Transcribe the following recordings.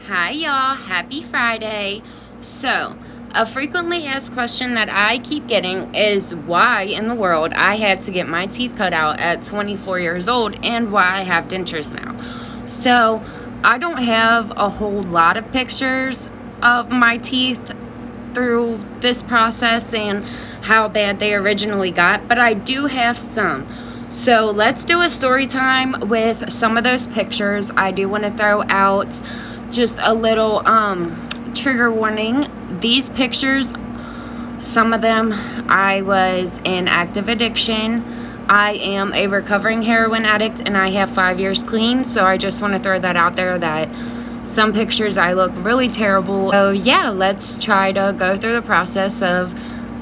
Hi y'all, happy Friday. So, a frequently asked question that I keep getting is why in the world I had to get my teeth cut out at 24 years old and why I have dentures now. So, I don't have a whole lot of pictures of my teeth through this process and how bad they originally got, but I do have some. So let's do a story time with some of those pictures. I do want to throw out just a little trigger warning. These pictures, some of them, I was in active addiction. I am a recovering heroin addict and I have 5 years clean, so I just want to throw that out there that some pictures I look really terrible. So yeah, let's try to go through the process of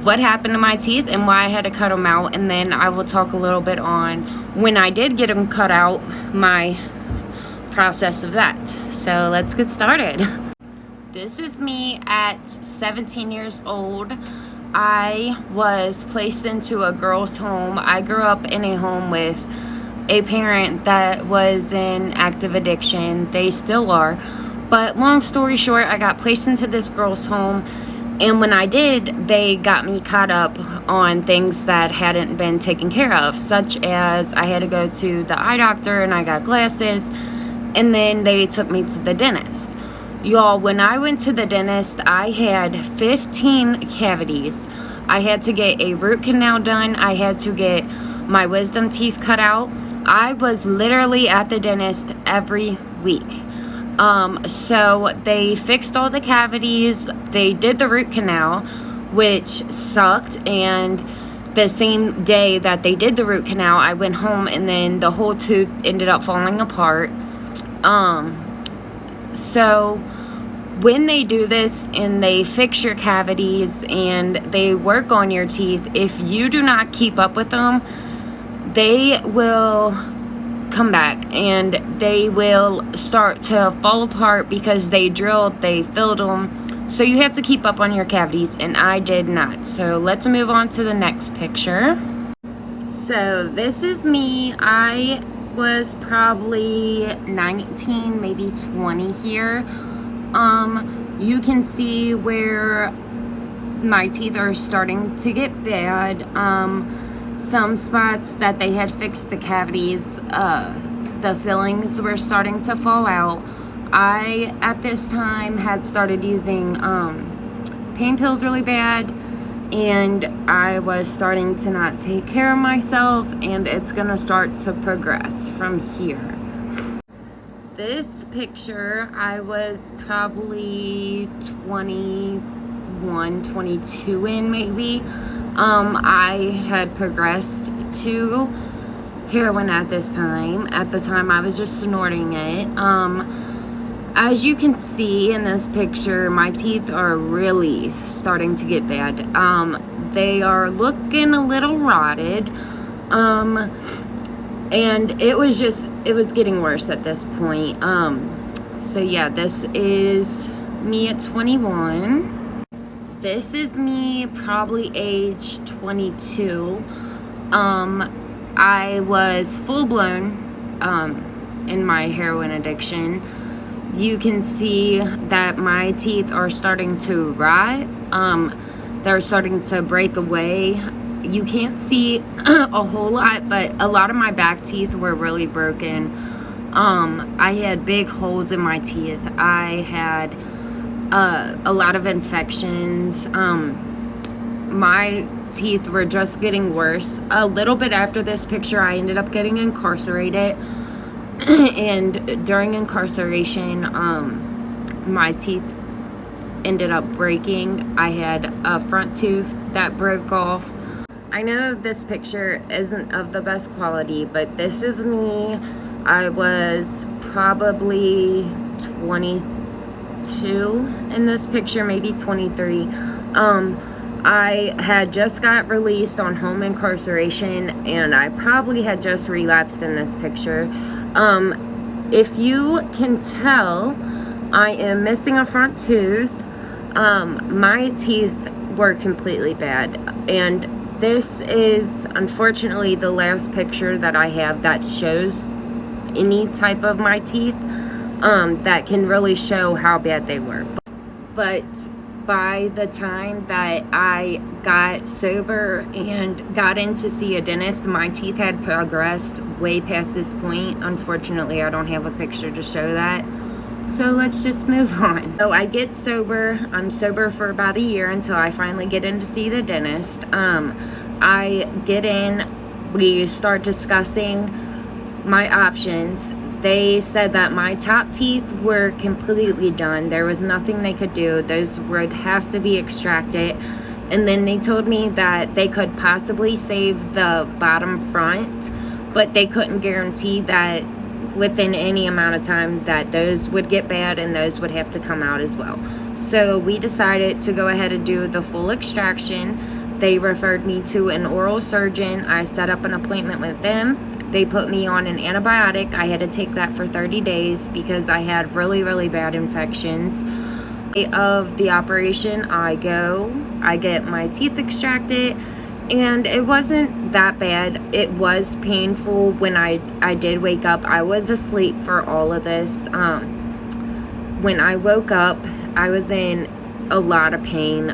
what happened to my teeth and why I had to cut them out, and then I will talk a little bit on when I did get them cut out, my process of that. So let's get started. This is me at 17 years old. I was placed into a girls' home. I grew up in a home with a parent that was in active addiction. They still are. But long story short, I got placed into this girls' home. And when I did, they got me caught up on things that hadn't been taken care of, such as I had to go to the eye doctor and I got glasses. And then they took me to the dentist. Y'all, when I went to the dentist, I had 15 cavities. I had to get a root canal done. I had to get my wisdom teeth cut out. I was literally at the dentist every week. So they fixed all the cavities. They did the root canal, which sucked. And the same day that they did the root canal, I went home and then the whole tooth ended up falling apart. So when they do this and they fix your cavities and they work on your teeth, if you do not keep up with them, they will come back and they will start to fall apart because they drilled, they filled them. So you have to keep up on your cavities, and I did not. So let's move on to the next picture. So this is me. I was probably 19, maybe 20 here. You can see where my teeth are starting to get bad. Some spots that they had fixed the cavities, the fillings were starting to fall out. I, at this time, had started using pain pills really bad, and I was starting to not take care of myself, and it's gonna start to progress from here. This picture, I was probably 21, 22 in maybe. I had progressed to heroin at this time. At the time, I was just snorting it. As you can see in this picture, my teeth are really starting to get bad. They are looking a little rotted. And it was getting worse at this point. So yeah, this is me at 21. This is me probably age 22. I was full-blown in my heroin addiction. You can see that my teeth are starting to rot. They're starting to break away. You can't see a whole lot, but a lot of my back teeth were really broken. I had big holes in my teeth. I had a lot of infections. My teeth were just getting worse. A little bit after this picture, I ended up getting incarcerated. And during incarceration, my teeth ended up breaking. I had a front tooth that broke off. I know this picture isn't of the best quality, but this is me. I was probably 22 in this picture, maybe 23. I had just got released on home incarceration, and I probably had just relapsed in this picture. If you can tell, I am missing a front tooth. My teeth were completely bad, and this is unfortunately the last picture that I have that shows any type of my teeth. that can really show how bad they were. But by the time that I got sober and got in to see a dentist, my teeth had progressed way past this point. Unfortunately, I don't have a picture to show that. So let's just move on. So I get sober. I'm sober for about a year until I finally get in to see the dentist. I get in, we start discussing my options. They said that my top teeth were completely done. There was nothing they could do. Those would have to be extracted. And then they told me that they could possibly save the bottom front, but they couldn't guarantee that within any amount of time that those would get bad and those would have to come out as well. So we decided to go ahead and do the full extraction. They referred me to an oral surgeon. I set up an appointment with them. They put me on an antibiotic. I had to take that for 30 days because I had really, really bad infections. Day of the operation, I get my teeth extracted, and it wasn't that bad. It was painful when I did wake up. I was asleep for all of this. When I woke up, I was in a lot of pain.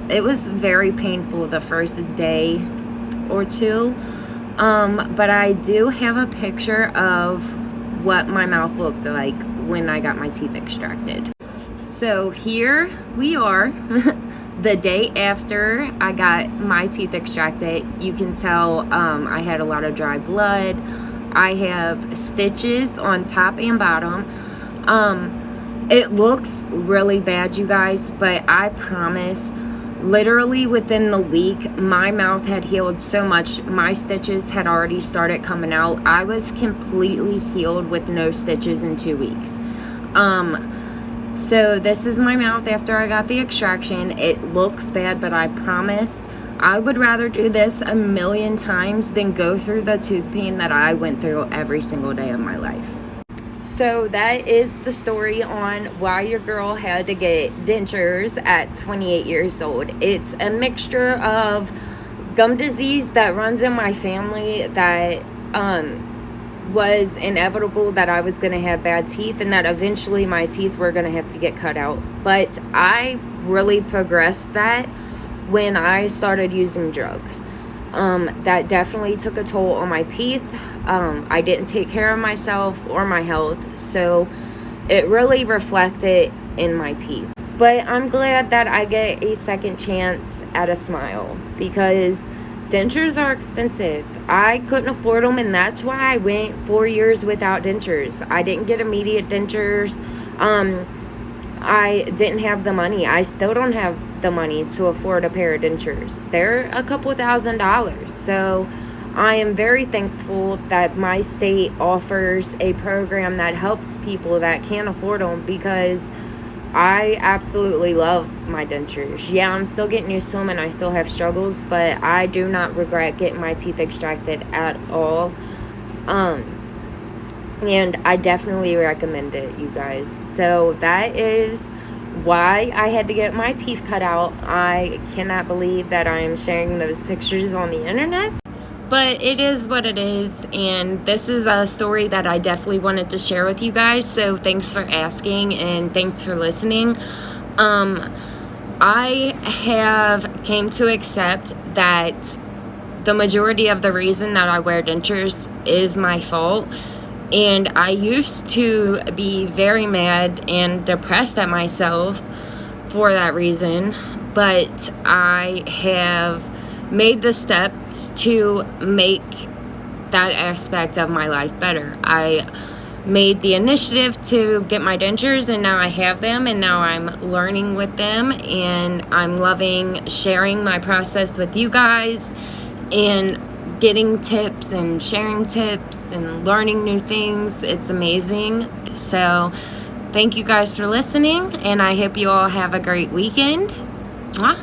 It was very painful the first day or two. But I do have a picture of what my mouth looked like when I got my teeth extracted. So here we are, the day after I got my teeth extracted. You can tell I had a lot of dry blood. I have stitches on top and bottom. It looks really bad, you guys, but I promise, literally within the week, my mouth had healed so much. My stitches had already started coming out. I was completely healed with no stitches in 2 weeks. So this is my mouth after I got the extraction. It looks bad, but I promise I would rather do this 1,000,000 times than go through the tooth pain that I went through every single day of my life. So that is the story on why your girl had to get dentures at 28 years old. It's a mixture of gum disease that runs in my family that was inevitable, that I was going to have bad teeth and that eventually my teeth were going to have to get cut out. But I really progressed that when I started using drugs. That definitely took a toll on my teeth. I didn't take care of myself or my health, so it really reflected in my teeth. But I'm glad that I get a second chance at a smile, because dentures are expensive. I couldn't afford them, and that's why I went 4 years without dentures. I didn't get immediate dentures. I didn't have the money. I still don't have the money to afford a pair of dentures. They're a couple $1,000s. So I am very thankful that my state offers a program that helps people that can't afford them, because I absolutely love my dentures. Yeah, I'm still getting used to them and I still have struggles, but I do not regret getting my teeth extracted at all. And I definitely recommend it, you guys. So that is why I had to get my teeth cut out. I cannot believe that I am sharing those pictures on the internet, but it is what it is, and this is a story that I definitely wanted to share with you guys. So thanks for asking, and thanks for listening. I have came to accept that the majority of the reason that I wear dentures is my fault. And I used to be very mad and depressed at myself for that reason, but I have made the steps to make that aspect of my life better. I made the initiative to get my dentures, and now I have them, and now I'm learning with them, and I'm loving sharing my process with you guys and getting tips and sharing tips and learning new things. It's amazing. So thank you guys for listening, and I hope you all have a great weekend. Mwah.